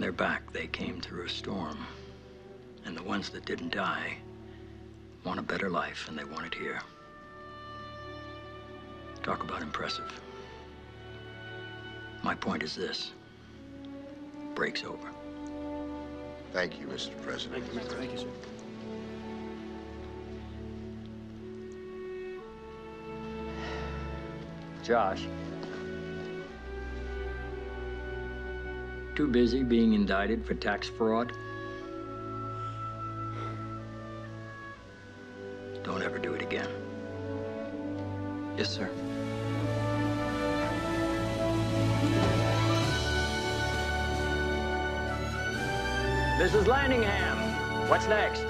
their back, they came through a storm. And the ones that didn't die want a better life, and they want it here. Talk about impressive. My point is this. Break's over. Thank you, Mr. President. Thank you, Mr. Thank you, sir. Josh. Too busy being indicted for tax fraud? Don't ever do it again. Yes, sir. Mrs. Landingham, what's next?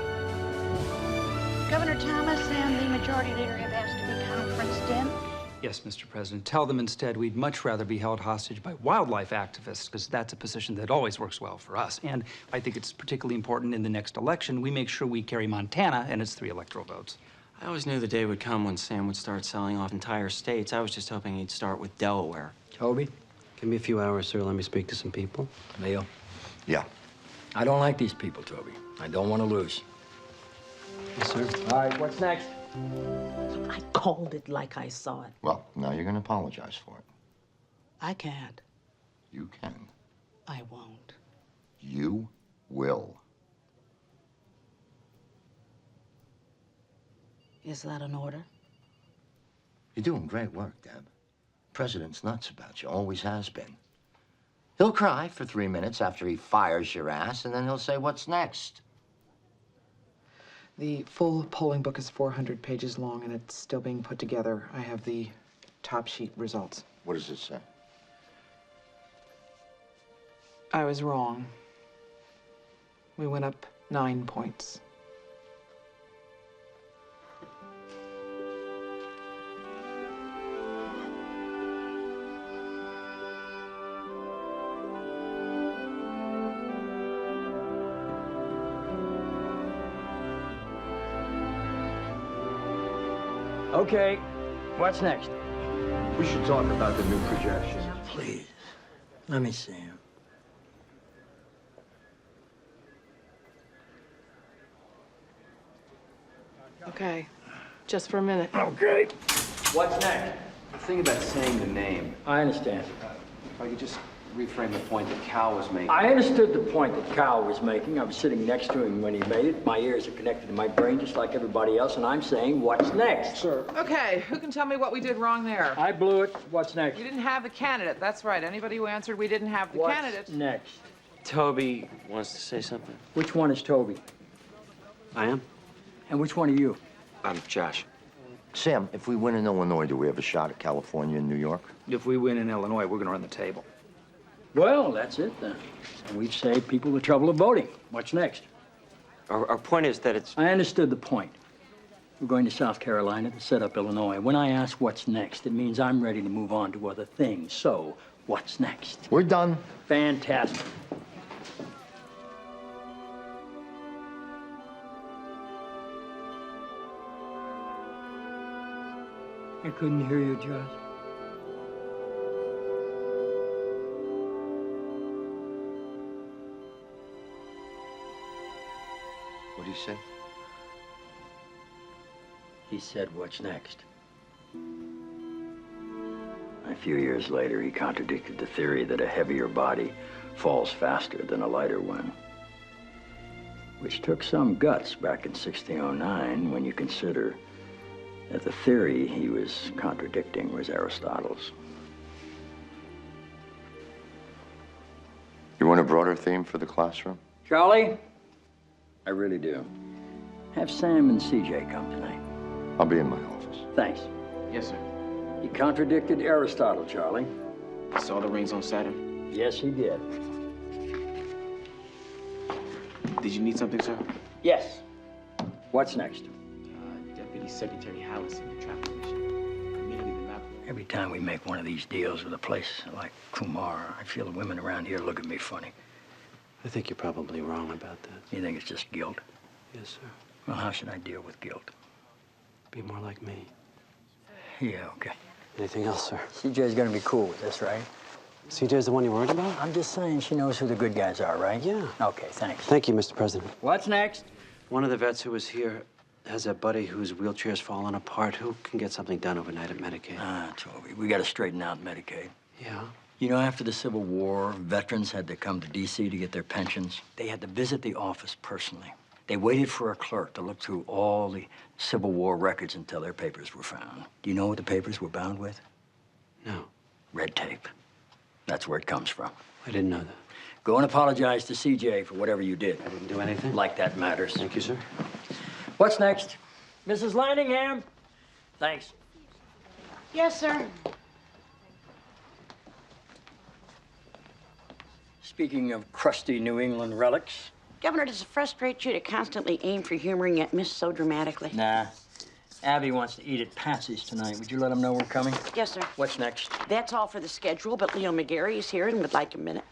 Governor Thomas and the majority leader have asked to be conferenced in. Yes, Mr. President. Tell them instead we'd much rather be held hostage by wildlife activists, because that's a position that always works well for us. And I think it's particularly important in the next election we make sure we carry Montana and its 3 electoral votes. I always knew the day would come when Sam would start selling off entire states. I was just hoping he'd start with Delaware. Toby? Give me a few hours, sir. Let me speak to some people. Neil? Yeah. I don't like these people, Toby. I don't want to lose. Yes, sir. All right, what's next? I called it like I saw it. Well, now you're going to apologize for it. I can't. You can. I won't. You will. Is that an order? You're doing great work, Deb. President's nuts about you, always has been. He'll cry for 3 minutes after he fires your ass, and then he'll say, "What's next?" The full polling book is 400 pages long, and it's still being put together. I have the top sheet results. What does it say? I was wrong. We went up 9 points. Okay, what's next? We should talk about the new projections. Please, let me see him. Okay, just for a minute. Okay. What's next? The thing about saying the name, I understand. if I could just reframe the point that Cal was making. I understood the point that Cal was making. I was sitting next to him when he made it. My ears are connected to my brain just like everybody else, and I'm saying, what's next? Sure. Okay, who can tell me what we did wrong there? I blew it. What's next? We didn't have the candidate. That's right. Anybody who answered we didn't have the candidate. What's next? Toby wants to say something. Which one is Toby? I am? And which one are you? I'm Josh. Sam, if we win in Illinois, do we have a shot at California and New York? If we win in Illinois, we're going to run the table. Well, that's it then. And we've saved people the trouble of voting. What's next? Our point is that it's... I understood the point. We're going to South Carolina to set up Illinois. When I ask what's next, it means I'm ready to move on to other things. So, what's next? We're done. Fantastic. I couldn't hear you, Josh. What do you say? He said, what's next? A few years later, he contradicted the theory that a heavier body falls faster than a lighter one, which took some guts back in 1609 when you consider that the theory he was contradicting was Aristotle's. You want a broader theme for the classroom? Charlie, I really do. Have Sam and CJ come tonight. I'll be in my office. Thanks. Yes, sir. He contradicted Aristotle, Charlie. Saw the rings on Saturn. Yes, he did. Did you need something, sir? Yes. What's next? Deputy Secretary Howison, the traffic commission. Immediately the map. Every time we make one of these deals with a place like Kumar, I feel the women around here look at me funny. I think you're probably wrong about that. You think it's just guilt? Yes, sir. Well, how should I deal with guilt? Be more like me. Yeah, okay. Anything else, sir? CJ's gonna be cool with this, right? CJ's the one you're worried about? I'm just saying she knows who the good guys are, right? Yeah. Okay, thanks. Thank you, Mr. President. What's next? One of the vets who was here has a buddy whose wheelchair's fallen apart. Who can get something done overnight at Medicaid? Toby, we got to straighten out Medicaid. Yeah? You know, after the Civil War, veterans had to come to D.C. to get their pensions. They had to visit the office personally. They waited for a clerk to look through all the Civil War records until their papers were found. Do you know what the papers were bound with? No. Red tape. That's where it comes from. I didn't know that. Go and apologize to CJ for whatever you did. I didn't do anything? Like that matters. Thank you, sir. What's next? Mrs. Landingham? Thanks. Yes, sir. Speaking of crusty New England relics. Governor, does it frustrate you to constantly aim for humor and yet miss so dramatically? Nah. Abby wants to eat at Patsy's tonight. Would you let him know we're coming? Yes, sir. What's next? That's all for the schedule, but Leo McGarry is here and would like a minute.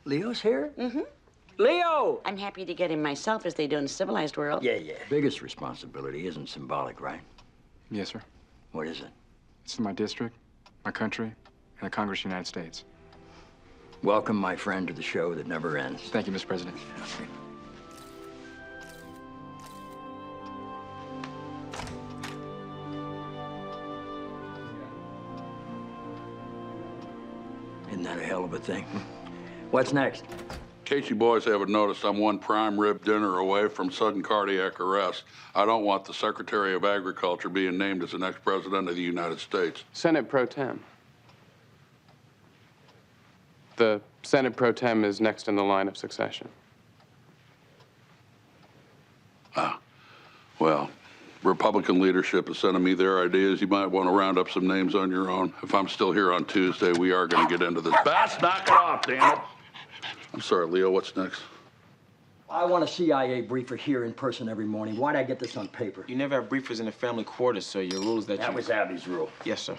Leo's here? Mm-hmm. Leo! I'm happy to get him myself, as they do in the civilized world. Yeah. Biggest responsibility isn't symbolic, right? Yes, sir. What is it? It's my district, my country, and the Congress of the United States. Welcome, my friend, to the show that never ends. Thank you, Mr. President. Okay. Isn't that a hell of a thing? What's next? In case you boys haven't noticed, I'm one prime rib dinner away from sudden cardiac arrest. I don't want the Secretary of Agriculture being named as the next president of the United States. Senate Pro Tem. The Senate Pro Tem is next in the line of succession. Well, Republican leadership is sending me their ideas. You might want to round up some names on your own. If I'm still here on Tuesday, we are going to get into this. Bass, knock it off, damn it. I'm sorry, Leo, what's next? I want a CIA briefer here in person every morning. Why'd I get this on paper? You never have briefers in the family quarters, sir. Your rule is that That was Abby's rule. Yes, sir.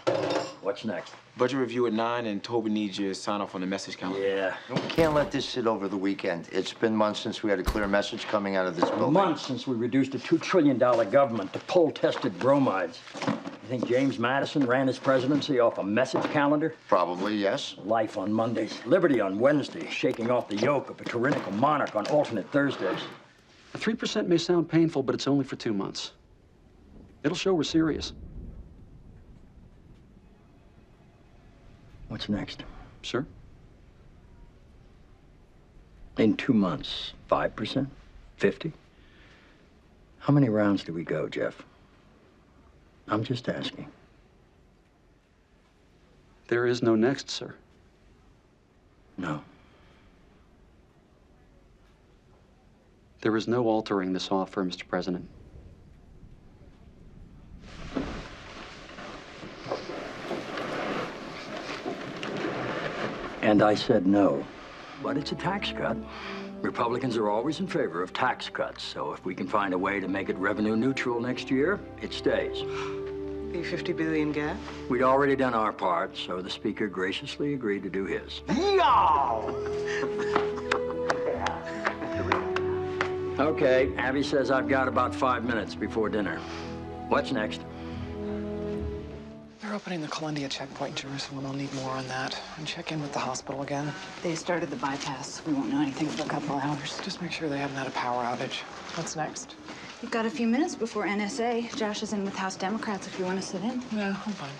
What's next? Budget review at 9, and Toby needs you to sign off on the message calendar. Yeah. We can't let this sit over the weekend. It's been months since we had a clear message coming out of this building. Months since we reduced a $2 trillion government to pull-tested bromides. You think James Madison ran his presidency off a message calendar? Probably, yes. Life on Mondays, liberty on Wednesdays, shaking off the yoke of a tyrannical monarch on alternate Thursdays. The 3% may sound painful, but it's only for 2 months. It'll show we're serious. What's next? Sir? In 2 months, 5%? 50? How many rounds do we go, Jeff? I'm just asking. There is no next, sir. No. There is no altering this offer, Mr. President. And I said no. But it's a tax cut. Republicans are always in favor of tax cuts, so if we can find a way to make it revenue neutral next year, it stays. The 50 billion gap? We'd already done our part, so the Speaker graciously agreed to do his. Okay, Abby says I've got about 5 minutes before dinner. What's next? They're opening the Columbia checkpoint in Jerusalem. I'll need more on that. And check in with the hospital again. They started the bypass. We won't know anything for a couple hours. Just make sure they haven't had a power outage. What's next? You've got a few minutes before NSA. Josh is in with House Democrats if you want to sit in. Yeah, I'm fine.